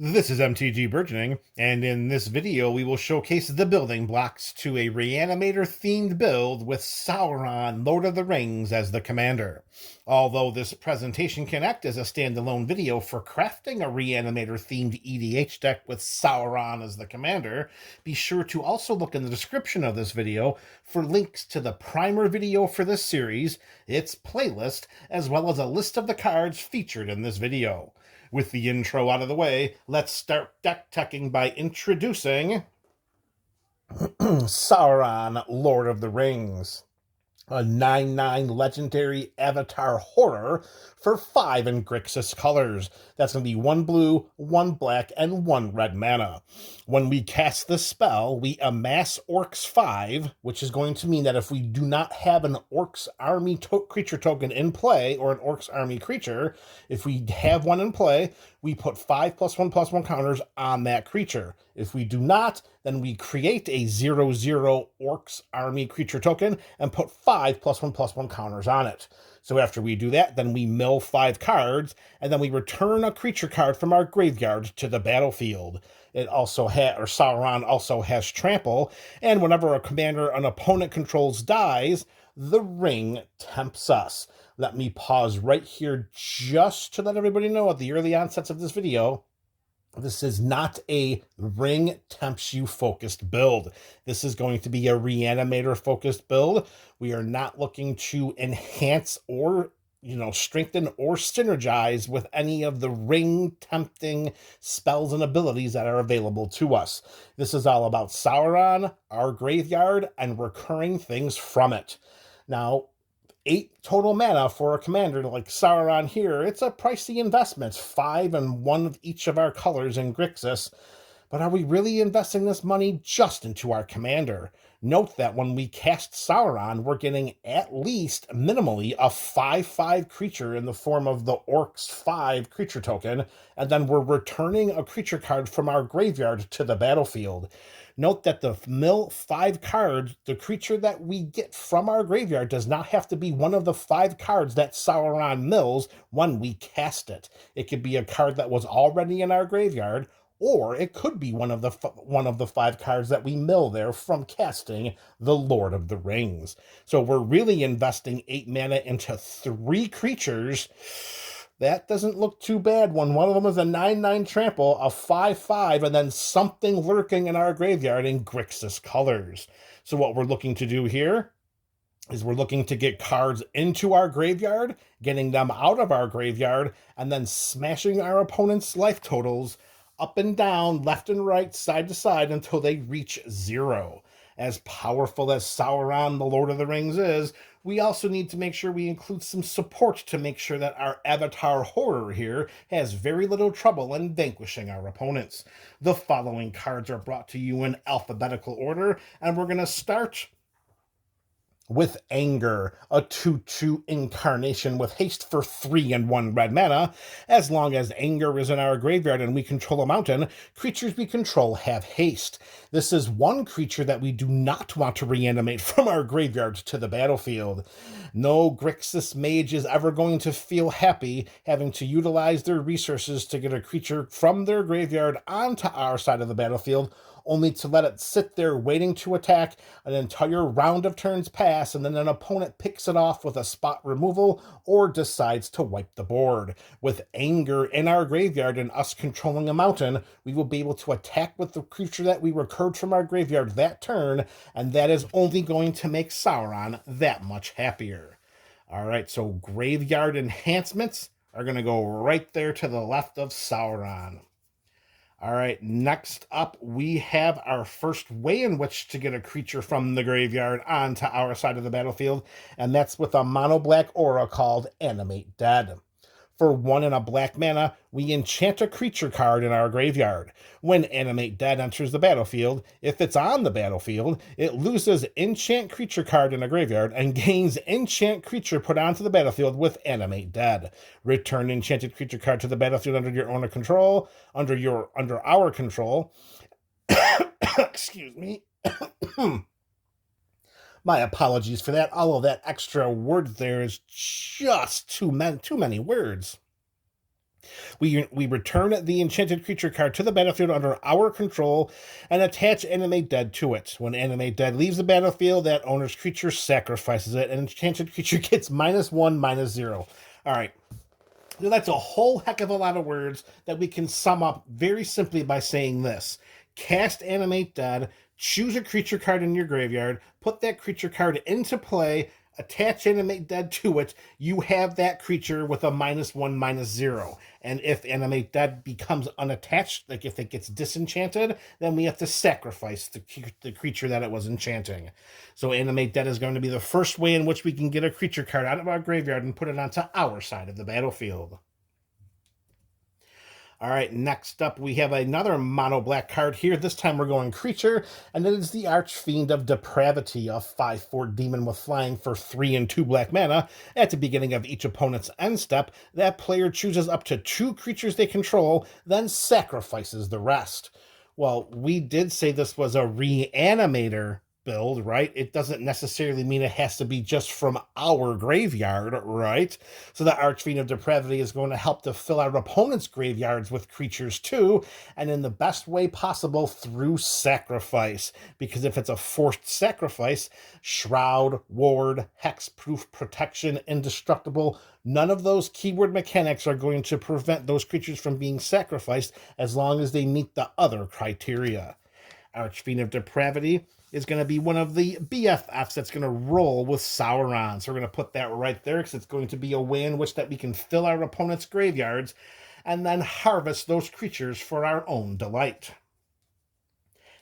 This is MTG Burgeoning, and in this video we will showcase the building blocks to a Reanimator themed build with Sauron, Lord of the Rings as the commander. Although this presentation can act as a standalone video for crafting a Reanimator themed EDH deck with Sauron as the commander, be sure to also look in the description of this video for links to the primer video for this series, its playlist, as well as a list of the cards featured in this video. With the intro out of the way, let's start deck teching by introducing Sauron, Lord of the Rings. A 9/9 legendary avatar horror for 5 in Grixis colors. That's going to be 1 blue, 1 black, and 1 red mana. When we cast this spell, we amass Orcs 5, which is going to mean that if we do not have an Orcs Army creature token in play, or an Orcs Army creature, if we have one in play, we put 5+1/+1 counters on that creature. If we do not, then we create a 0/0 Orcs Army creature token and put 5+1/+1 counters on it. So after we do that, then we mill 5 cards, and then we return a creature card from our graveyard to the battlefield. It also Sauron also has trample, and whenever a commander an opponent controls dies, the ring tempts us. Let me pause right here just to let everybody know at the early onsets of this video, this is not a ring tempts you focused build. This is going to be a Reanimator focused build. We are not looking to enhance or strengthen or synergize with any of the ring tempting spells and abilities that are available to us. This is all about Sauron, our graveyard, and recurring things from it. Now, 8 total mana for a commander like Sauron here, it's a pricey investment. 5 and 1 of each of our colors in Grixis. But are we really investing this money just into our commander? Note that when we cast Sauron, we're getting at least minimally a 5/5 creature in the form of the Orcs 5 creature token, and then we're returning a creature card from our graveyard to the battlefield. Note that the mill 5 cards, the creature that we get from our graveyard does not have to be one of the 5 cards that Sauron mills when we cast it. It could be a card that was already in our graveyard, or it could be one of the 5 cards that we mill there from casting the Lord of the Rings. So we're really investing 8 mana into 3 creatures. That doesn't look too bad when one of them is a 9/9 trample, a 5/5, and then something lurking in our graveyard in Grixis colors. So what we're looking to do here is we're looking to get cards into our graveyard, getting them out of our graveyard, and then smashing our opponent's life totals up and down, left and right, side to side, until they reach 0. As powerful as Sauron, the Lord of the Rings, is, we also need to make sure we include some support to make sure that our avatar horror here has very little trouble in vanquishing our opponents. The following cards are brought to you in alphabetical order, and we're going to start with Anger, a 2/2 incarnation with haste for 3 and 1 red mana. As long as Anger is in our graveyard and we control a mountain, creatures we control have haste. This is one creature that we do not want to reanimate from our graveyard to the battlefield. No Grixis mage is ever going to feel happy having to utilize their resources to get a creature from their graveyard onto our side of the battlefield, only to let it sit there waiting to attack. An entire round of turns pass, and then an opponent picks it off with a spot removal or decides to wipe the board. With Anger in our graveyard and us controlling a mountain, we will be able to attack with the creature that we recurred from our graveyard that turn, and that is only going to make Sauron that much happier. All right, so graveyard enhancements are going to go right there to the left of Sauron. All right, next up, we have our first way in which to get a creature from the graveyard onto our side of the battlefield, and that's with a mono-black aura called Animate Dead. For 1 and a black mana, we enchant a creature card in our graveyard. When Animate Dead enters the battlefield, if it's on the battlefield, it loses enchant creature card in a graveyard and gains enchant creature put onto the battlefield with Animate Dead. Return enchanted creature card to the battlefield under your owner control, under our control. Excuse me. My apologies for that. All of that extra word there is just too many words. We return the enchanted creature card to the battlefield under our control and attach Animate Dead to it. When Animate Dead leaves the battlefield, that owner's creature sacrifices it, and enchanted creature gets -1/-0. All right. Now, that's a whole heck of a lot of words that we can sum up very simply by saying this. Cast Animate Dead, choose a creature card in your graveyard, put that creature card into play, attach Animate Dead to it, you have that creature with a -1/-0. And if Animate Dead becomes unattached, like if it gets disenchanted, then we have to sacrifice the creature that it was enchanting. So Animate Dead is going to be the first way in which we can get a creature card out of our graveyard and put it onto our side of the battlefield. All right, next up, we have another mono black card here. This time we're going creature, and it is the Archfiend of Depravity, a 5/4 demon with flying for 3 and 2 black mana. At the beginning of each opponent's end step, that player chooses up to 2 creatures they control, then sacrifices the rest. Well, we did say this was a Reanimator build, right? It doesn't necessarily mean it has to be just from our graveyard, right? So the Archfiend of Depravity is going to help to fill our opponent's graveyards with creatures too, and in the best way possible through sacrifice. Because if it's a forced sacrifice, Shroud, Ward, Hexproof, Protection, Indestructible, none of those keyword mechanics are going to prevent those creatures from being sacrificed as long as they meet the other criteria. Archfiend of Depravity is going to be one of the BFFs that's going to roll with Sauron. So we're going to put that right there because it's going to be a way in which that we can fill our opponent's graveyards and then harvest those creatures for our own delight.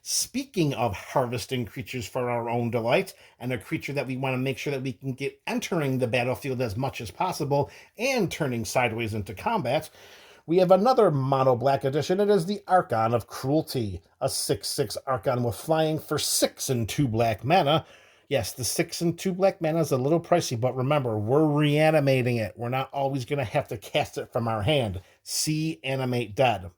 Speaking of harvesting creatures for our own delight, and a creature that we want to make sure that we can get entering the battlefield as much as possible and turning sideways into combat, we have another mono black edition. It is the Archon of Cruelty, a 6/6 Archon with flying for 6 and 2 black mana. Yes, the 6 and 2 black mana is a little pricey, but remember, we're reanimating it. We're not always going to have to cast it from our hand. See Animate Dead.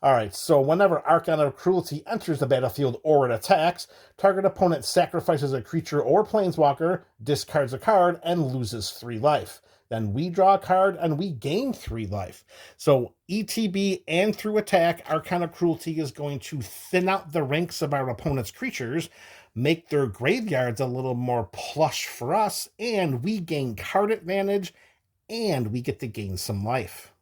All right, so whenever Archon of Cruelty enters the battlefield or it attacks, target opponent sacrifices a creature or planeswalker, discards a card, and loses 3 life. Then we draw a card and we gain 3 life. So ETB and through attack, Archon of Cruelty is going to thin out the ranks of our opponent's creatures, make their graveyards a little more plush for us, and we gain card advantage, and we get to gain some life.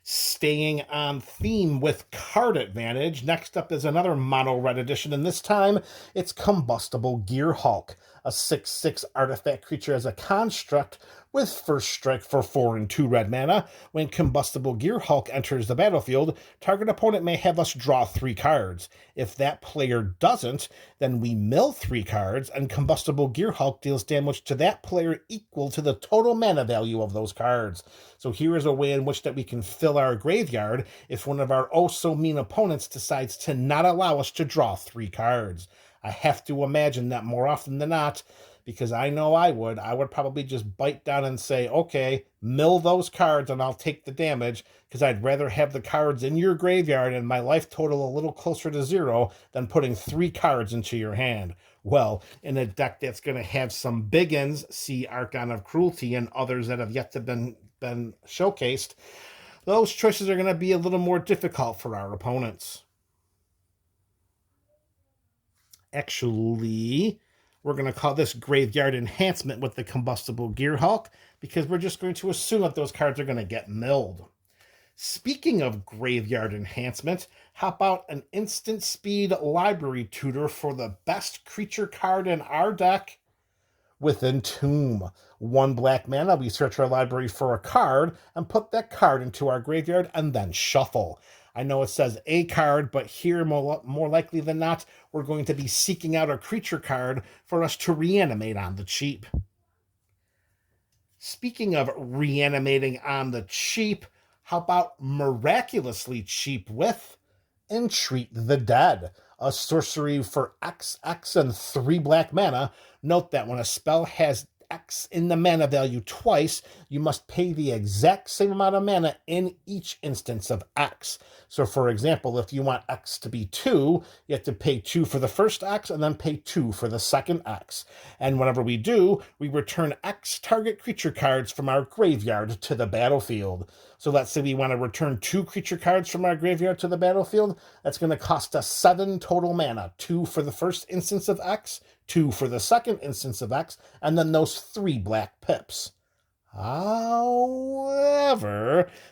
Staying on theme with card advantage, next up is another mono red edition, and this time it's Combustible Gearhulk, a 6/6 artifact creature as a construct with first strike for 4 and 2 red mana. When Combustible Gearhulk enters the battlefield, target opponent may have us draw 3 cards. If that player doesn't, then we mill 3 cards, and Combustible Gearhulk deals damage to that player equal to the total mana value of those cards. So here is a way in which that we can fill our graveyard if one of our oh-so-mean opponents decides to not allow us to draw 3 cards. I have to imagine that more often than not, because I know I would probably just bite down and say, okay, mill those cards and I'll take the damage, because I'd rather have the cards in your graveyard and my life total a little closer to 0 than putting 3 cards into your hand. Well, in a deck that's going to have some big ins, see Archon of Cruelty and others that have yet to been showcased, those choices are going to be a little more difficult for our opponents. Actually, we're going to call this Graveyard Enhancement with the Combustible Gearhulk, because we're just going to assume that those cards are going to get milled. Speaking of Graveyard Enhancement, how about an instant speed library tutor for the best creature card in our deck? With Entomb. 1 black mana, we search our library for a card and put that card into our graveyard and then shuffle. I know it says a card, but here, more likely than not, we're going to be seeking out a creature card for us to reanimate on the cheap. Speaking of reanimating on the cheap, how about miraculously cheap with Entreat the Dead, a sorcery for XX and 3 black mana. Note that when a spell has X in the mana value twice, you must pay the exact same amount of mana in each instance of X. So for example, if you want X to be 2, you have to pay 2 for the first X and then pay 2 for the second X. And whenever we do, we return X target creature cards from our graveyard to the battlefield. So let's say we want to return 2 creature cards from our graveyard to the battlefield. That's going to cost us 7 total mana. 2 for the first instance of X, 2 for the second instance of X, and then those 3 black pips. However,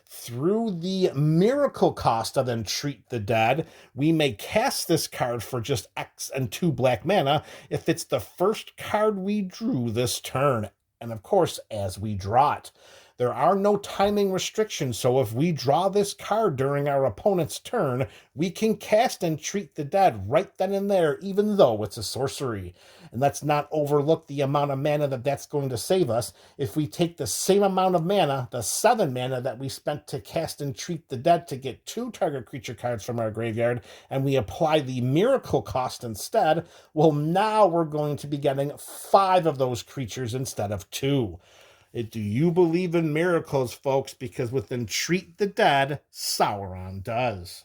through the miracle cost of Entreat the Dead, we may cast this card for just X and 2 black mana if it's the first card we drew this turn, and of course, as we draw it. There are no timing restrictions, so if we draw this card during our opponent's turn, we can cast Entreat the Dead right then and there, even though it's a sorcery. And let's not overlook the amount of mana that's going to save us. If we take the same amount of mana, the 7 mana that we spent to cast Entreat the Dead to get 2 target creature cards from our graveyard, and we apply the miracle cost instead, well, now we're going to be getting 5 of those creatures instead of 2. Do you believe in miracles, folks? Because with Entreat the Dead, Sauron does.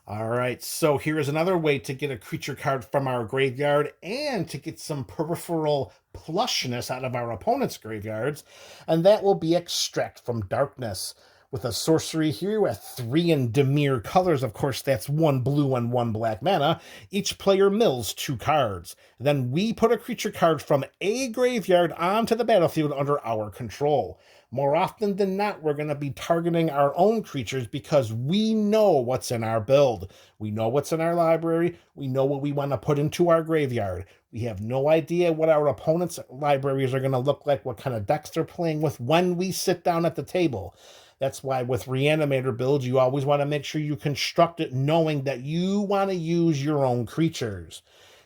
All right, so here is another way to get a creature card from our graveyard and to get some peripheral plushness out of our opponent's graveyards, and that will be Extract from Darkness. With a sorcery here with 3 Dimir colors, of course that's 1 blue and 1 black mana, each player mills 2 cards. Then we put a creature card from a graveyard onto the battlefield under our control. More often than not, we're going to be targeting our own creatures because we know what's in our build. We know what's in our library. We know what we want to put into our graveyard. We have no idea what our opponent's libraries are going to look like, what kind of decks they're playing with when we sit down at the table. That's why with Reanimator builds, you always want to make sure you construct it knowing that you want to use your own creatures.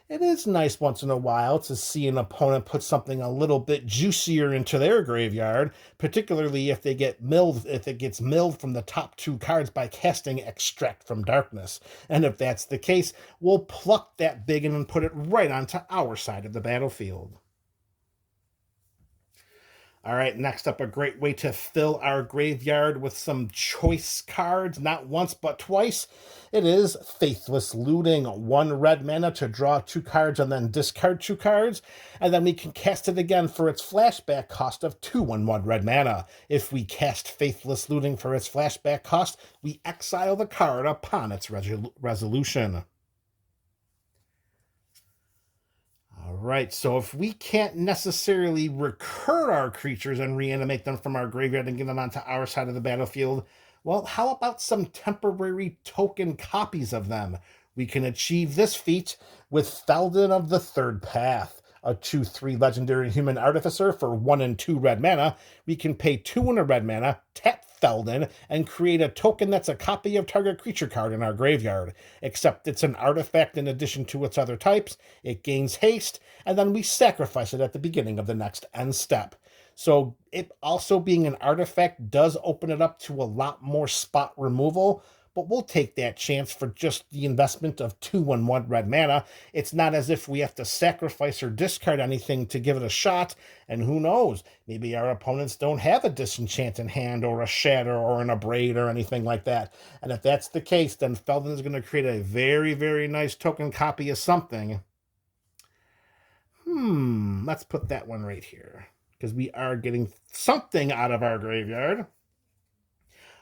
It is nice once in a while to see an opponent put something a little bit juicier into their graveyard, particularly if it gets milled from the top 2 cards by casting Extract from Darkness. And if that's the case, we'll pluck that big and put it right onto our side of the battlefield. All right, next up, a great way to fill our graveyard with some choice cards, not once but twice. It is Faithless Looting. 1 red mana to draw 2 cards and then discard 2 cards. And then we can cast it again for its flashback cost of 2 and 1 red mana. If we cast Faithless Looting for its flashback cost, we exile the card upon its resolution. All right, so if we can't necessarily recur our creatures and reanimate them from our graveyard and get them onto our side of the battlefield, well, how about some temporary token copies of them? We can achieve this feat with Felden of the Third Path, a 2/3 legendary human artificer for 1 and 2 red mana. We can pay 2 and a red mana, tap Felden, and create a token that's a copy of target creature card in our graveyard. Except it's an artifact in addition to its other types, it gains haste, and then we sacrifice it at the beginning of the next end step. So it also being an artifact does open it up to a lot more spot removal, but we'll take that chance for just the investment of 2 and 1 red mana. It's not as if we have to sacrifice or discard anything to give it a shot, and who knows, maybe our opponents don't have a Disenchant in hand or a Shatter or an Abrade or anything like that. And if that's the case, then Felden is going to create a very, very nice token copy of something. Let's put that one right here, because we are getting something out of our graveyard.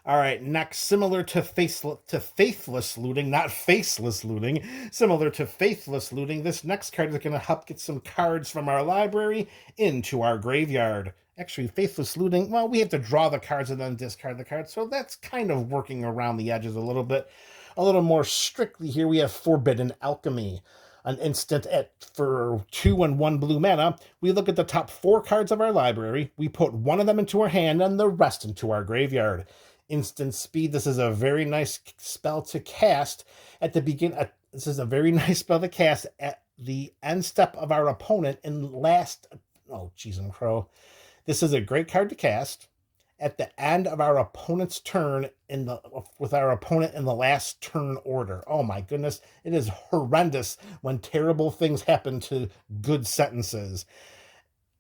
All right, next, similar to Faithless Looting, not Faceless Looting, similar to Faithless Looting, this next card is going to help get some cards from our library into our graveyard. Actually, Faithless Looting, well, we have to draw the cards and then discard the cards, so that's kind of working around the edges a little bit. A little more strictly here, we have Forbidden Alchemy. An instant for 2 and 1 blue mana, we look at the top 4 cards of our library, we put 1 of them into our hand and the rest into our graveyard. Instant speed, this is a very nice spell to cast at the beginning. This is a very nice spell to cast at the end step of our opponent in last... Oh, jeez and crow. This is a great card to cast at the end of our opponent's turn with our opponent in the last turn order. Oh my goodness, it is horrendous when terrible things happen to good sentences.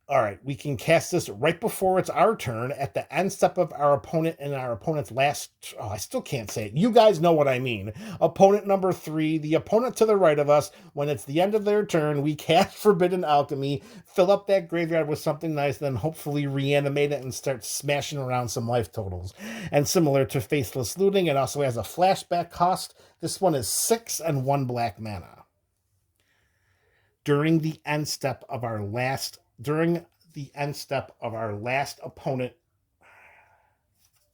All right, we can cast this right before it's our turn at the end step of our opponent and our opponent's last... Oh, I still can't say it. You guys know what I mean. Opponent number 3, the opponent to the right of us, when it's the end of their turn, we cast Forbidden Alchemy, fill up that graveyard with something nice, then hopefully reanimate it and start smashing around some life totals. And similar to Faithless Looting, it also has a flashback cost. This one is 6 and 1 black mana. During the end step of our last opponent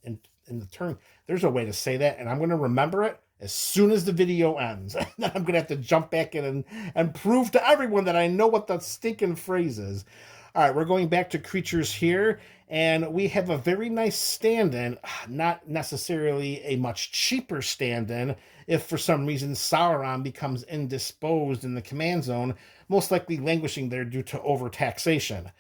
in the turn. There's a way to say that, and I'm going to remember it as soon as the video ends. And then I'm going to have to jump back in and prove to everyone that I know what the stinking phrase is. All right, we're going back to creatures here, and we have a very nice stand-in, not necessarily a much cheaper stand-in. If for some reason Sauron becomes indisposed in the command zone, most likely languishing there due to overtaxation.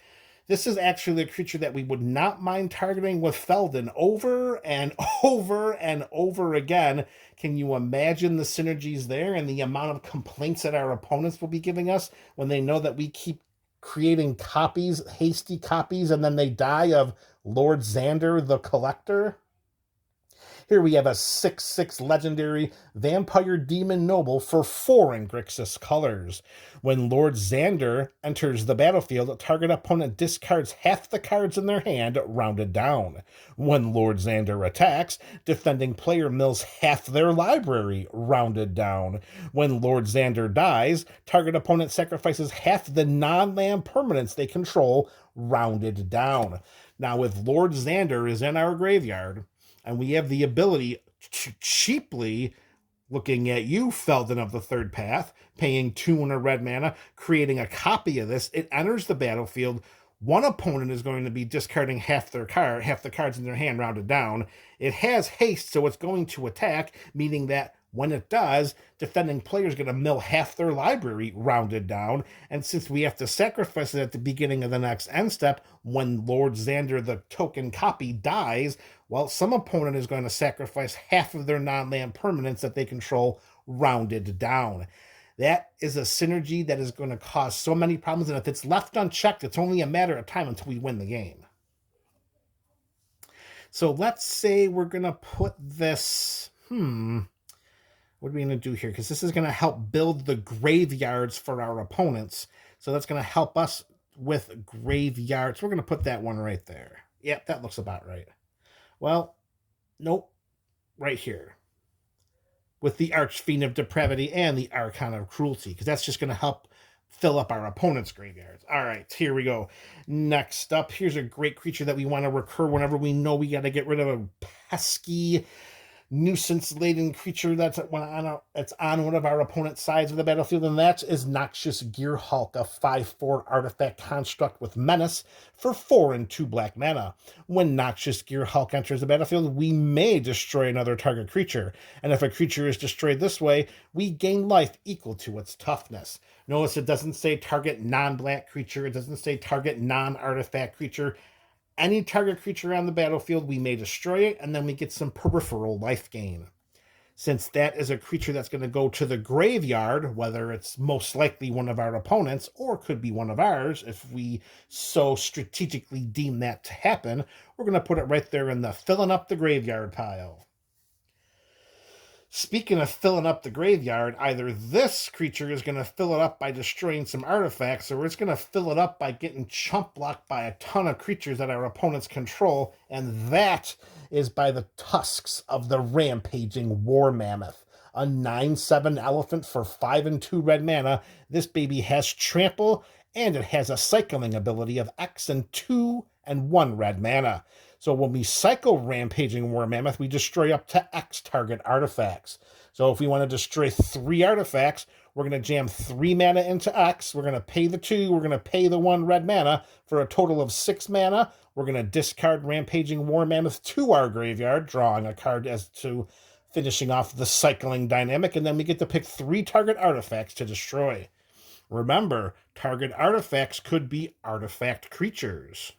This is actually a creature that we would not mind targeting with Feldon over and over and over again. Can you imagine the synergies there and the amount of complaints that our opponents will be giving us when they know that we keep creating copies, hasty copies, and then they die of Lord Xander the Collector? Here we have a 6/6 legendary Vampire Demon Noble for 4 in Grixis colors. When Lord Xander enters the battlefield, target opponent discards half the cards in their hand, rounded down. When Lord Xander attacks, defending player mills half their library, rounded down. When Lord Xander dies, target opponent sacrifices half the non-land permanents they control, rounded down. Now, if Lord Xander is in our graveyard, and we have the ability to cheaply, looking at you, Feldon of the Third Path, paying 2 and a red mana, creating a copy of this, it enters the battlefield. One opponent is going to be discarding half the cards in their hand, rounded down. It has haste, so it's going to attack, meaning that when it does, defending players are going to mill half their library, rounded down. And since we have to sacrifice it at the beginning of the next end step, when Lord Xander, the token copy, dies, well, some opponent is going to sacrifice half of their non-land permanents that they control, rounded down. That is a synergy that is going to cause so many problems, and if it's left unchecked, it's only a matter of time until we win the game. So let's say we're going to put this... What are we going to do here? Because this is going to help build the graveyards for our opponents. So that's going to help us with graveyards. We're going to put that one right there. Yep, that looks about right. Well, nope. Right here. With the Archfiend of Depravity and the Archon of Cruelty. Because that's just going to help fill up our opponent's graveyards. All right, here we go. Next up, here's a great creature that we want to recur whenever we know we got to get rid of a pesky, nuisance-laden creature that's on one of our opponent's sides of the battlefield, and that is Noxious Gearhulk, a 5/4 artifact construct with Menace for 4 and 2 black mana. When Noxious Gearhulk enters the battlefield, we may destroy another target creature, and if a creature is destroyed this way, we gain life equal to its toughness. Notice it doesn't say target non-black creature, it doesn't say target non-artifact creature. Any target creature on the battlefield, we may destroy it, and then we get some peripheral life gain. Since that is a creature that's going to go to the graveyard, whether it's most likely one of our opponents, or could be one of ours, if we so strategically deem that to happen, we're going to put it right there in the filling up the graveyard pile. Speaking of filling up the graveyard, either this creature is going to fill it up by destroying some artifacts, or it's going to fill it up by getting chump blocked by a ton of creatures that our opponents control, and that is by the tusks of the Rampaging War Mammoth. A 9/7 elephant for 5 and 2 red mana. This baby has trample, and it has a cycling ability of X and 2 and 1 red mana. So when we cycle Rampaging War Mammoth, we destroy up to X target artifacts. So if we want to destroy 3 artifacts, we're going to jam 3 mana into X. We're going to pay the 2. We're going to pay the 1 red mana for a total of 6 mana. We're going to discard Rampaging War Mammoth to our graveyard, drawing a card as to finishing off the cycling dynamic, and then we get to pick 3 target artifacts to destroy. Remember, target artifacts could be artifact creatures.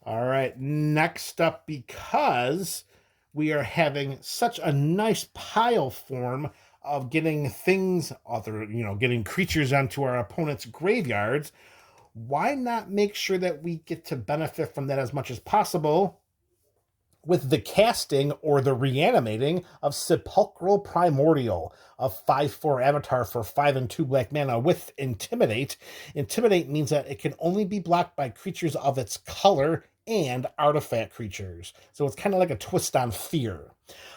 All right, next up, because we are having such a nice pile form of getting things, getting creatures onto our opponent's graveyards, why not make sure that we get to benefit from that as much as possible with the casting or the reanimating of Sepulchral Primordial, a 5/4 avatar for 5 and 2 black mana with Intimidate. Intimidate means that it can only be blocked by creatures of its color and artifact creatures. So it's kind of like a twist on Fear.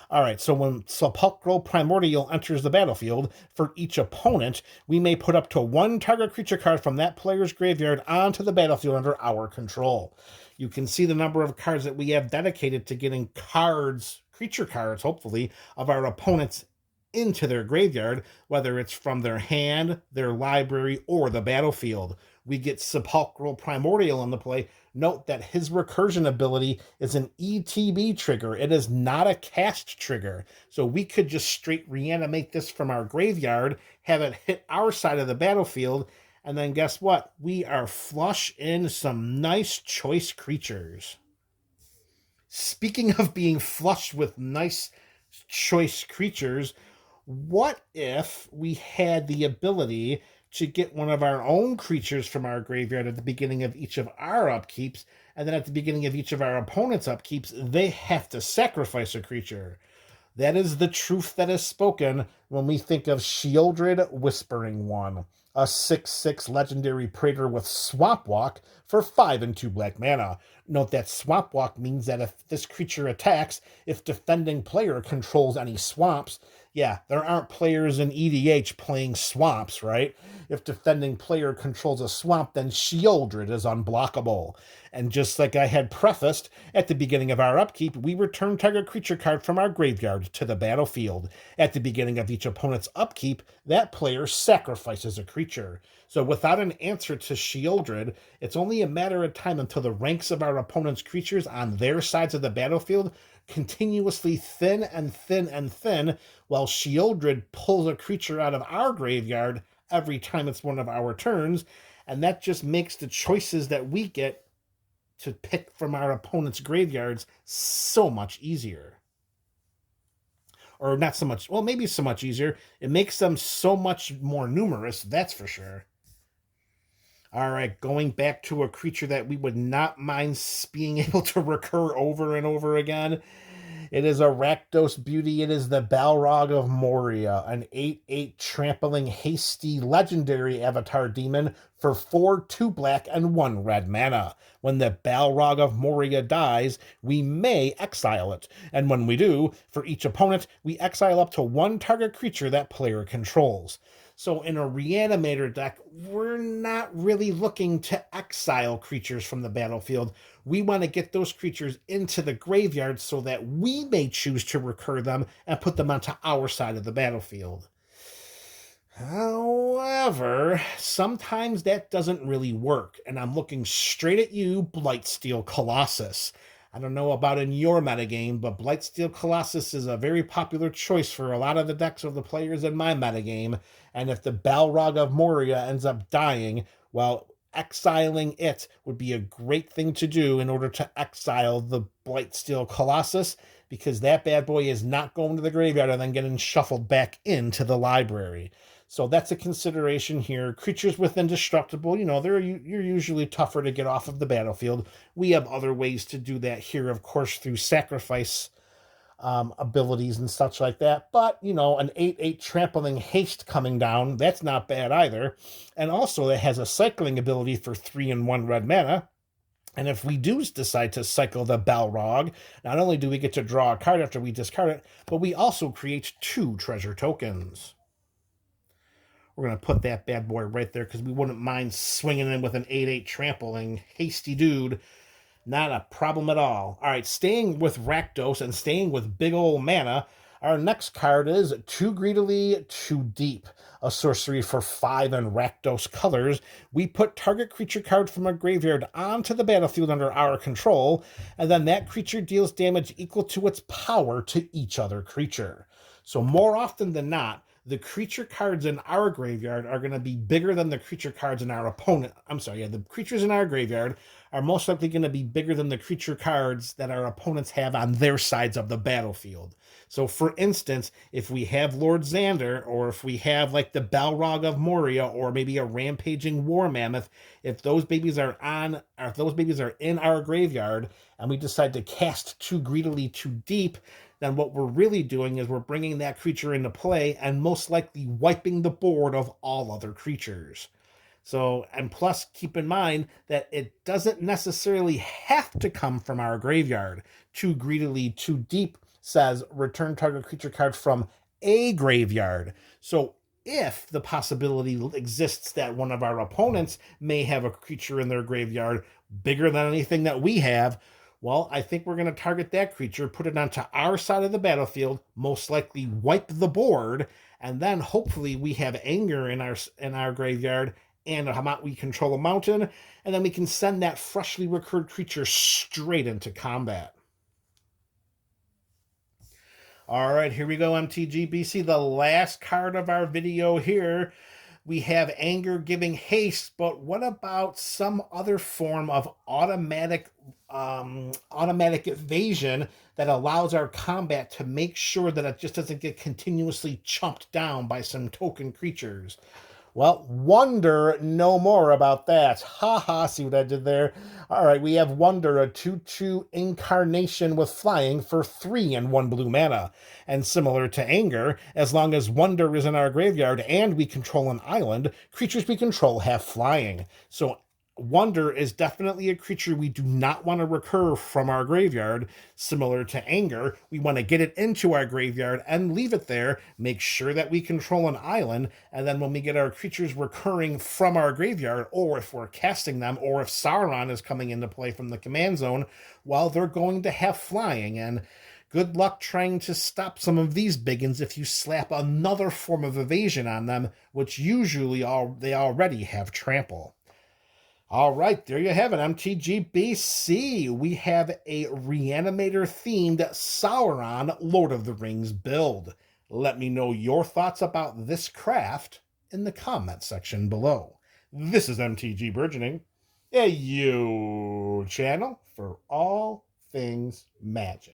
All right, so when Sepulchral Primordial enters the battlefield, for each opponent, we may put up to one target creature card from that player's graveyard onto the battlefield under our control. You can see the number of cards that we have dedicated to getting cards, creature cards, hopefully, of our opponents into their graveyard, whether it's from their hand, their library, or the battlefield. We get Sepulchral Primordial on the play. Note that his recursion ability is an ETB trigger. It is not a cast trigger. So we could just straight reanimate this from our graveyard, have it hit our side of the battlefield, and then guess what? We are flush in some nice choice creatures. Speaking of being flushed with nice choice creatures, what if we had the ability to get one of our own creatures from our graveyard at the beginning of each of our upkeeps, and then at the beginning of each of our opponent's upkeeps, they have to sacrifice a creature? That is the truth that is spoken when we think of Sheoldred Whispering One, a 6/6 legendary praetor with Swamp Walk for 5 and 2 black mana. Note that Swamp Walk means that if this creature attacks, if defending player controls any swamps, yeah, there aren't players in EDH playing swamps, right? If defending player controls a swamp, then Sheoldred is unblockable. And just like I had prefaced, at the beginning of our upkeep, we return target creature card from our graveyard to the battlefield. At the beginning of each opponent's upkeep, that player sacrifices a creature. So without an answer to Sheoldred, it's only a matter of time until the ranks of our opponent's creatures on their sides of the battlefield continuously thin and thin and thin, while Sheoldred pulls a creature out of our graveyard every time it's one of our turns, and that just makes the choices that we get to pick from our opponent's graveyards so much easier. Or not so much, well, maybe so much easier. It makes them so much more numerous, that's for sure. All right, going back to a creature that we would not mind being able to recur over and over again. It is a Rakdos beauty. It is the Balrog of Moria, an 8/8 trampling hasty legendary avatar demon for 4, 2 black, and 1 red mana. When the Balrog of Moria dies, we may exile it. And when we do, for each opponent, we exile up to 1 target creature that player controls. So in a Reanimator deck, we're not really looking to exile creatures from the battlefield. We want to get those creatures into the graveyard so that we may choose to recur them and put them onto our side of the battlefield. However, sometimes that doesn't really work, and I'm looking straight at you, Blightsteel Colossus. I don't know about in your metagame, but Blightsteel Colossus is a very popular choice for a lot of the decks of the players in my metagame, and if the Balrog of Moria ends up dying, well, exiling it would be a great thing to do in order to exile the Blightsteel Colossus, because that bad boy is not going to the graveyard and then getting shuffled back into the library. So that's a consideration here. Creatures with Indestructible, you're usually tougher to get off of the battlefield. We have other ways to do that here, of course, through sacrifice abilities and such like that. But, an 8/8 trampling haste coming down, that's not bad either. And also it has a cycling ability for 3 and 1 red mana. And if we do decide to cycle the Balrog, not only do we get to draw a card after we discard it, but we also create 2 treasure tokens. We're going to put that bad boy right there because we wouldn't mind swinging in with an 8/8 trampling hasty dude. Not a problem at all. All right, staying with Rakdos and staying with big old mana, our next card is Too Greedily, Too Deep, a sorcery for 5 in Rakdos colors. We put target creature card from our graveyard onto the battlefield under our control, and then that creature deals damage equal to its power to each other creature. So more often than not, the creature cards in our graveyard are going to be bigger than the creature cards in our opponent. The creatures in our graveyard are most likely going to be bigger than the creature cards that our opponents have on their sides of the battlefield. So for instance, if we have Lord Xander, or if we have like the Balrog of Moria, or maybe a Rampaging War Mammoth, if those babies are in our graveyard and we decide to cast too greedily too deep, then what we're really doing is we're bringing that creature into play and most likely wiping the board of all other creatures. So, and plus, keep in mind that it doesn't necessarily have to come from our graveyard. Too greedily, too deep says return target creature card from a graveyard. So, if the possibility exists that one of our opponents may have a creature in their graveyard bigger than anything that we have, well, I think we're going to target that creature, put it onto our side of the battlefield, most likely wipe the board, and then hopefully we have anger in our graveyard, and we control a mountain, and then we can send that freshly recurred creature straight into combat. All right, here we go, MTGBC, the last card of our video here. We have anger giving haste, but what about some other form of automatic evasion that allows our combat to make sure that it just doesn't get continuously chomped down by some token creatures? Well, wonder no more about that. Haha, see what I did there? All right, we have Wonder, a 2/2 incarnation with flying for 3 and 1 blue mana. And similar to Anger, as long as Wonder is in our graveyard and we control an island, creatures we control have flying. So Wonder is definitely a creature we do not want to recur from our graveyard. Similar to Anger, we want to get it into our graveyard and leave it there, make sure that we control an island, and then when we get our creatures recurring from our graveyard, or if we're casting them, or if Sauron is coming into play from the command zone, well, they're going to have flying, and good luck trying to stop some of these biggins if you slap another form of evasion on them, which usually they already have trample. All right, there you have it, MTGBC. We have a Reanimator-themed Sauron Lord of the Rings build. Let me know your thoughts about this craft in the comment section below. This is MTG Burgeoning, a channel for all things magic.